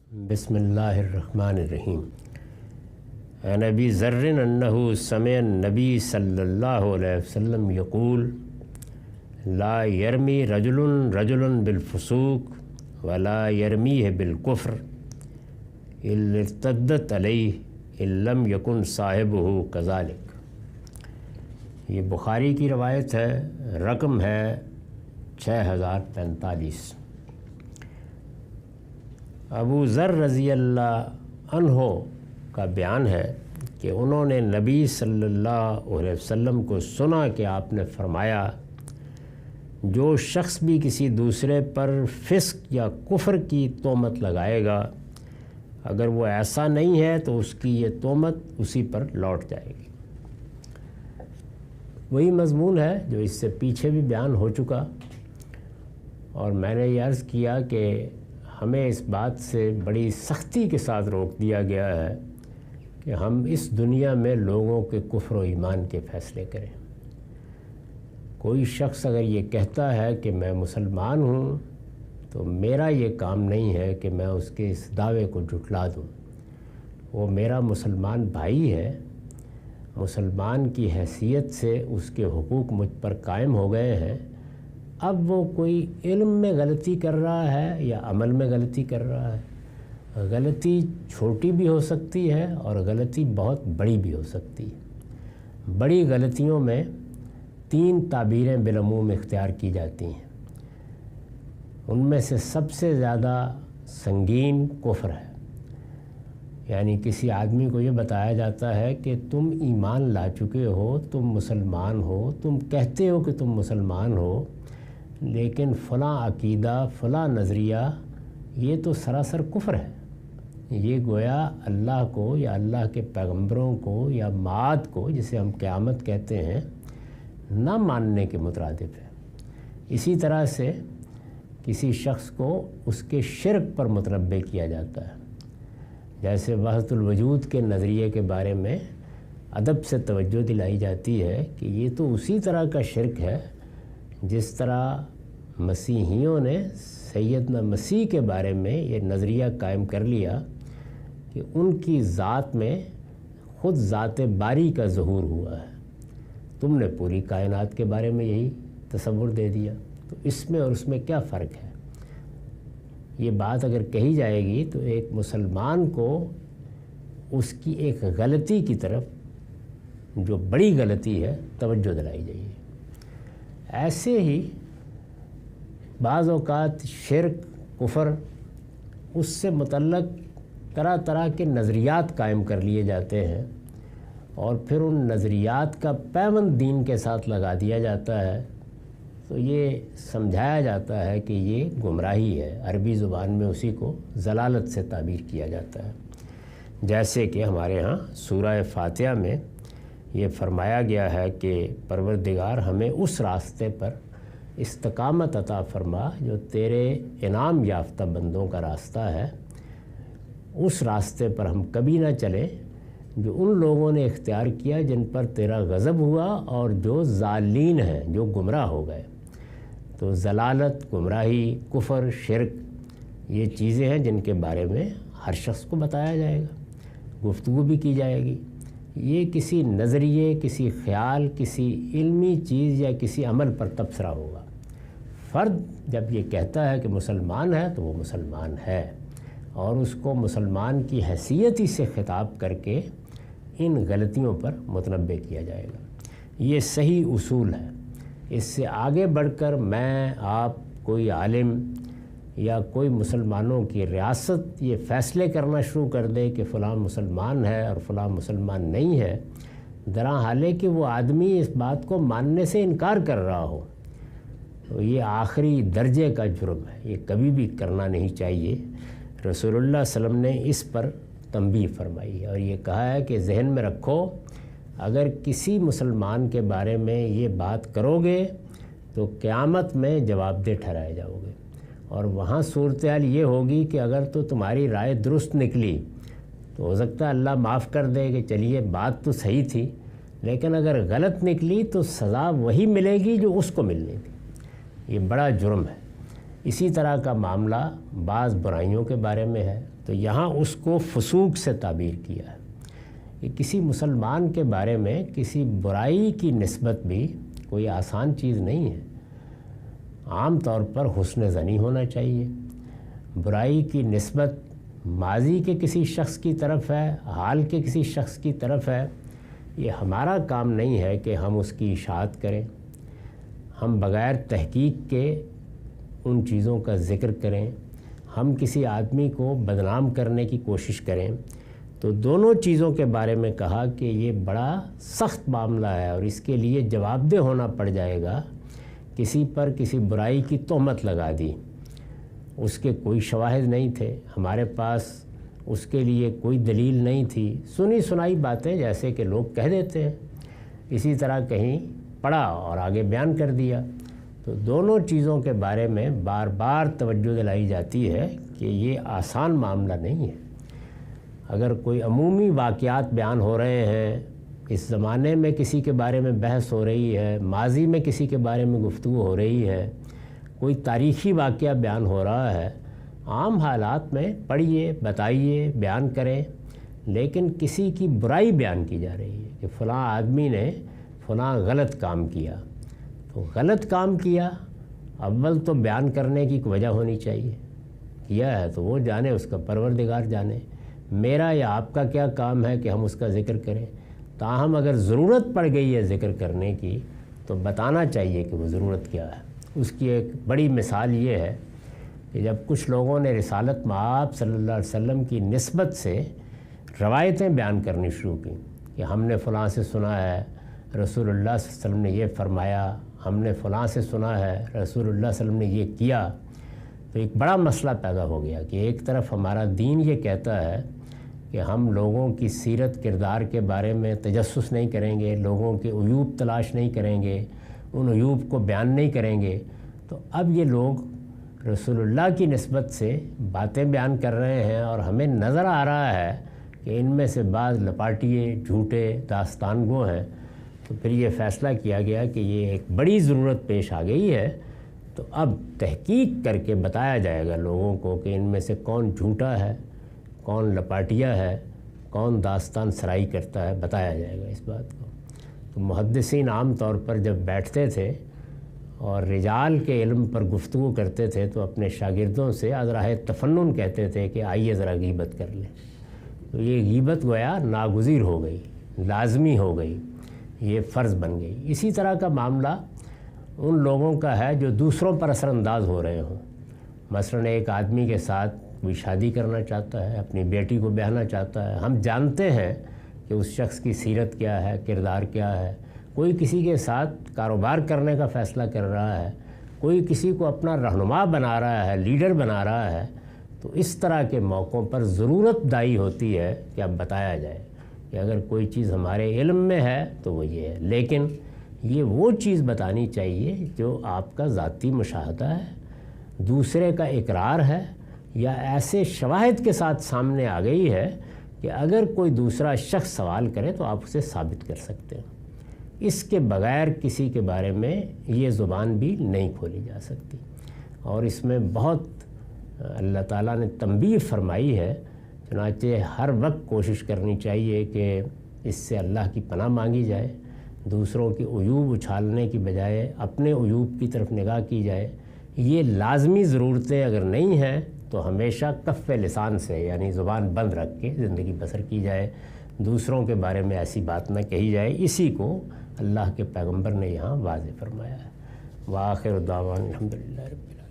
बिस्मिल्लाहिर्रहमानिर्रहीम। अन अबी ज़र्रिन अन्नहु समिअ नबी सल्लल्लाहु अलैहि वसल्लम यक़ूल ला यरमी रजुलुन रजुलन बिलफुसूक वला यरमीह बिलकुफ्र इल्ला इर्तद्दत अलैहि इल्लम यकुन साहिबुहु कज़ालिक। ये बुखारी की रवायत है, रकम है 6045। अबू ज़र रज़ी अल्लाह अन्हो का बयान है कि उन्होंने नबी सल्लल्लाहु अलैहि वसल्लम को सुना कि आपने फरमाया, जो शख्स भी किसी दूसरे पर फ़िस्क या कुफ्र की तोहमत लगाएगा, अगर वो ऐसा नहीं है तो उसकी ये तोहमत उसी पर लौट जाएगी। वही मज़मून है जो इससे पीछे भी बयान हो चुका, और मैंने ये अर्ज़ किया कि हमें इस बात से बड़ी सख्ती के साथ रोक दिया गया है कि हम इस दुनिया में लोगों के कुफ्र व ईमान के फ़ैसले करें। कोई शख्स अगर ये कहता है कि मैं मुसलमान हूँ, तो मेरा ये काम नहीं है कि मैं उसके इस दावे को झुठला दूँ। वो मेरा मुसलमान भाई है, मुसलमान की हैसियत से उसके हुकूक मुझ पर कायम हो गए हैं। अब वो कोई इल्म में गलती कर रहा है या अमल में गलती कर रहा है, गलती छोटी भी हो सकती है और गलती बहुत बड़ी भी हो सकती है। बड़ी गलतियों में 3 ताबीरें बिलअमूम इख्तियार की जाती हैं। उनमें से सबसे ज़्यादा संगीन कुफ्र है, यानी किसी आदमी को ये बताया जाता है कि तुम ईमान ला चुके हो, तुम मुसलमान हो, तुम कहते हो कि तुम मुसलमान हो, लेकिन फ़लाँ अक़ीदा, फ़लाँ नज़रिया ये तो सरासर कुफ्र है। ये गोया अल्लाह को या अल्लाह के पैगंबरों को या माद को, जिसे हम क़यामत कहते हैं, ना मानने के मुतरादिफ है। इसी तरह से किसी शख्स को उसके शिर्क पर मुतनब्बे किया जाता है। जैसे वहदतुल वजूद के नज़रिए के बारे में अदब से तवज्जो दिलाई जाती है कि ये तो उसी तरह का शिर्क है जिस तरह मसीहियों ने सैयदना मसीह के बारे में ये नज़रिया कायम कर लिया कि उनकी ज़ात में ख़ुद ज़ात बारी का ज़हूर हुआ है। तुमने पूरी कायनात के बारे में यही तसव्वुर दे दिया, तो इसमें और उसमें क्या फ़र्क है? ये बात अगर कही जाएगी तो एक मुसलमान को उसकी एक गलती की तरफ, जो बड़ी गलती है, तवज्जो दिलाई जाइए। ऐसे ही बाज़ औक़ात शिर्क, कुफ़र, उससे मुतल्लक़ तरह तरह के नज़रियात कायम कर लिए जाते हैं और फिर उन नज़रियात का पैबंद दीन के साथ लगा दिया जाता है, तो ये समझाया जाता है कि ये गुमराही है। अरबी ज़ुबान में उसी को ज़लालत से ताबीर किया जाता है। जैसे कि हमारे यहाँ सूरह फ़ातिहा में ये फ़रमाया गया है कि परवरदिगार हमें उस रास्ते पर इस्तकामत अता फ़रमा जो तेरे इनाम याफ्ता बंदों का रास्ता है। उस रास्ते पर हम कभी ना चलें जो उन लोगों ने इख्तियार किया जिन पर तेरा गज़ब हुआ और जो ज़ालीन हैं, जो गुमराह हो गए। तो ज़लालत, गुमराही, कुफ़र, शिर्क, ये चीज़ें हैं जिनके बारे में हर शख्स को बताया जाएगा, गुफ्तगू भी की जाएगी। ये किसी नज़रिए, किसी ख़्याल, किसी इल्मी चीज़ या किसी अमल पर तबसरा होगा। फ़र्द जब ये कहता है कि मुसलमान है तो वो मुसलमान है, और उसको मुसलमान की हैसियत ही से ख़िताब करके इन गलतियों पर मुतनब्बे किया जाएगा। ये सही उसूल है। इससे आगे बढ़कर मैं, आप, कोई आलिम या कोई मुसलमानों की रियासत ये फ़ैसले करना शुरू कर दे कि फ़लाँ मुसलमान है और फ़लाँ मुसलमान नहीं है, दरा हाले कि वो आदमी इस बात को मानने से इनकार कर रहा हो, तो ये आखिरी दर्जे का जुर्म है। ये कभी भी करना नहीं चाहिए। रसूलुल्लाह सल्लल्लाहु अलैहि वसल्लम ने इस पर तंबीह फरमाई है और ये कहा है कि जहन में रखो, अगर किसी मुसलमान के बारे में ये बात करोगे तो क़यामत में जवाबदेह ठहराए जाओगे। और वहाँ सूरत हाल ये होगी कि अगर तो तुम्हारी राय दुरुस्त निकली तो हो सकता है अल्लाह माफ़ कर दे कि चलिए बात तो सही थी, लेकिन अगर गलत निकली तो सज़ा वही मिलेगी जो उसको मिलनी थी। ये बड़ा जुर्म है। इसी तरह का मामला बाज़ बुराइयों के बारे में है। تو یہاں اس کو فسوق سے تعبیر کیا ہے کہ کسی مسلمان کے بارے میں کسی برائی کی نسبت بھی کوئی آسان چیز نہیں ہے۔ عام طور پر حسن ظنی ہونا چاہیے۔ برائی کی نسبت ماضی کے کسی شخص کی طرف ہے، حال کے کسی شخص کی طرف ہے، یہ ہمارا کام نہیں ہے کہ ہم اس کی اشاعت کریں، ہم بغیر تحقیق کے ان چیزوں کا ذکر کریں، ہم کسی آدمی کو بدنام کرنے کی کوشش کریں۔ تو دونوں چیزوں کے بارے میں کہا کہ یہ بڑا سخت معاملہ ہے اور اس کے لیے جواب دہ ہونا پڑ جائے گا۔ کسی پر کسی برائی کی تہمت لگا دی، اس کے کوئی شواہد نہیں تھے، ہمارے پاس اس کے لیے کوئی دلیل نہیں تھی، سنی سنائی باتیں جیسے کہ لوگ کہہ دیتے ہیں، اسی طرح کہیں پڑھا اور آگے بیان کر دیا۔ تو دونوں چیزوں کے بارے میں بار بار توجہ دلائی جاتی ہے کہ یہ آسان معاملہ نہیں ہے۔ اگر کوئی عمومی واقعات بیان ہو رہے ہیں، اس زمانے میں کسی کے بارے میں بحث ہو رہی ہے، ماضی میں کسی کے بارے میں گفتگو ہو رہی ہے، کوئی تاریخی واقعہ بیان ہو رہا ہے، عام حالات میں پڑھیے، بتائیے، بیان کریں، لیکن کسی کی برائی بیان کی جا رہی ہے کہ فلاں آدمی نے فلاں غلط کام کیا، تو غلط کام کیا، اول تو بیان کرنے کی وجہ ہونی چاہیے، کیا ہے تو وہ جانے، اس کا پروردگار جانے، میرا یا آپ کا کیا کام ہے کہ ہم اس کا ذکر کریں۔ تاہم اگر ضرورت پڑ گئی ہے ذکر کرنے کی تو بتانا چاہیے کہ وہ ضرورت کیا ہے۔ اس کی ایک بڑی مثال یہ ہے کہ جب کچھ لوگوں نے رسالت مآب صلی اللہ علیہ وسلم کی نسبت سے روایتیں بیان کرنی شروع کی کہ ہم نے فلاں سے سنا ہے رسول اللہ صلی اللہ علیہ وسلم نے یہ فرمایا، ہم نے فلاں سے سنا ہے رسول اللہ صلی اللہ علیہ وسلم نے یہ کیا، تو ایک بڑا مسئلہ پیدا ہو گیا کہ ایک طرف ہمارا دین یہ کہتا ہے کہ ہم لوگوں کی سیرت کردار کے بارے میں تجسس نہیں کریں گے، لوگوں کے عیوب تلاش نہیں کریں گے، ان عیوب کو بیان نہیں کریں گے، تو اب یہ لوگ رسول اللہ کی نسبت سے باتیں بیان کر رہے ہیں اور ہمیں نظر آ رہا ہے کہ ان میں سے بعض لپاٹیے، جھوٹے، داستان گو ہیں۔ تو پھر یہ فیصلہ کیا گیا کہ یہ ایک بڑی ضرورت پیش آ گئی ہے، تو اب تحقیق کر کے بتایا جائے گا لوگوں کو کہ ان میں سے کون جھوٹا ہے، کون لپاٹیا ہے، کون داستان سرائی کرتا ہے، بتایا جائے گا اس بات کو۔ تو محدثین عام طور پر جب بیٹھتے تھے اور رجال کے علم پر گفتگو کرتے تھے تو اپنے شاگردوں سے ازراہ تفنن کہتے تھے کہ آئیے ذرا غیبت کر لیں۔ تو یہ غیبت گویا ناگزیر ہو گئی، لازمی ہو گئی، یہ فرض بن گئی۔ اسی طرح کا معاملہ ان لوگوں کا ہے جو دوسروں پر اثر انداز ہو رہے ہوں۔ مثلاً ایک آدمی کے ساتھ کوئی شادی کرنا چاہتا ہے، اپنی بیٹی کو بیاہنا چاہتا ہے، ہم جانتے ہیں کہ اس شخص کی سیرت کیا ہے، کردار کیا ہے۔ کوئی کسی کے ساتھ کاروبار کرنے کا فیصلہ کر رہا ہے، کوئی کسی کو اپنا رہنما بنا رہا ہے، لیڈر بنا رہا ہے، تو اس طرح کے موقعوں پر ضرورت دائی ہوتی ہے کہ اب بتایا جائے کہ اگر کوئی چیز ہمارے علم میں ہے تو وہ یہ ہے، لیکن یہ وہ چیز بتانی چاہیے جو آپ کا ذاتی مشاہدہ ہے، دوسرے کا اقرار ہے، یا ایسے شواہد کے ساتھ سامنے آ گئی ہے کہ اگر کوئی دوسرا شخص سوال کرے تو آپ اسے ثابت کر سکتے ہیں۔ اس کے بغیر کسی کے بارے میں یہ زبان بھی نہیں کھولی جا سکتی، اور اس میں بہت اللہ تعالیٰ نے تنبیہ فرمائی ہے۔ چنانچہ ہر وقت کوشش کرنی چاہیے کہ اس سے اللہ کی پناہ مانگی جائے، دوسروں کی عیوب اچھالنے کی بجائے اپنے عیوب کی طرف نگاہ کی جائے۔ یہ لازمی ضرورتیں اگر نہیں ہیں تو ہمیشہ کف لسان سے، یعنی زبان بند رکھ کے زندگی بسر کی جائے، دوسروں کے بارے میں ایسی بات نہ کہی جائے۔ اسی کو اللہ کے پیغمبر نے یہاں واضح فرمایا ہے۔ وآخر دعوانا الحمدللہ رب العالمین۔